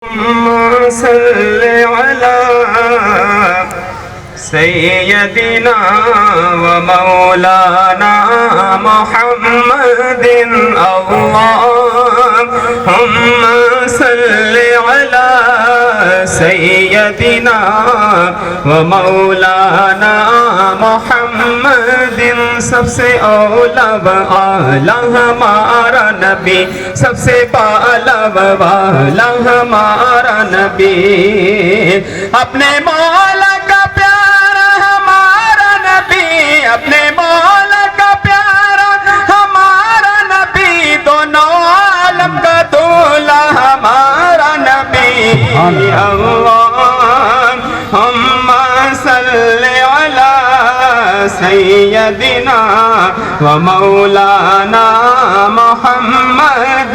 صل على سيدنا ومولانا محمد اللهم صل على سيدنا ومولانا محمد سب سے اولا و اعلی ہمارا نبی سب سے بالا و والا ہمارا نبی اپنے مولا کا پیارا ہمارا نبی اپنے مولا کا پیارا ہمارا نبی دونوں عالم کا دولا ہمارا نبی اللہم صل علی سیدنا و مولانا محمد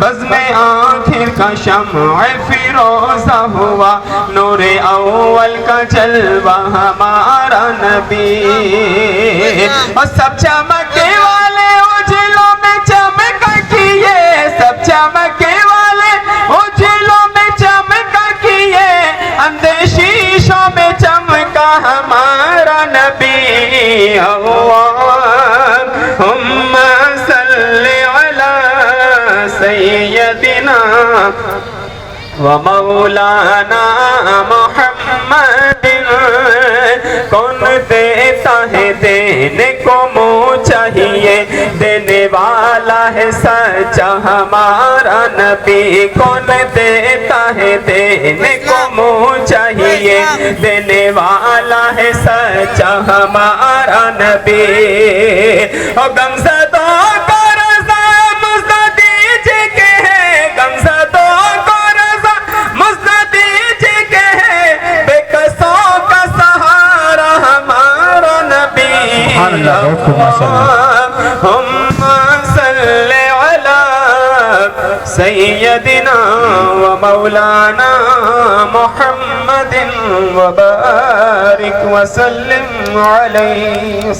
بزم آخر کا شمع فیروزہ ہوا نور اول کا جلوہ ہمارا نبی اور سب چمکے والے اجلوں میں چمک کیے سب چمکے والے اجلوں میں چمک کیے اندھے شیشوں میں چمکا ہمارا نبی اللہم صل علی سیدنا و مولانا محمد کون دیتا ہے دینے کو منہ چاہیے دینے والا ہے سچا ہمارا نبی کون دیتا ہے دینے کو منہ چاہیے دینے والا ہے سچا ہمارا نبی اور غمزدوں کو رضا مزد دیجے کہ ہے غمزدوں کو رضا مزد دیجے کہ ہے بے کسوں کا سہارا ہمارا نبی اللہم صل علی سیدنا و مولانا محمد وبارک وسلم علیہ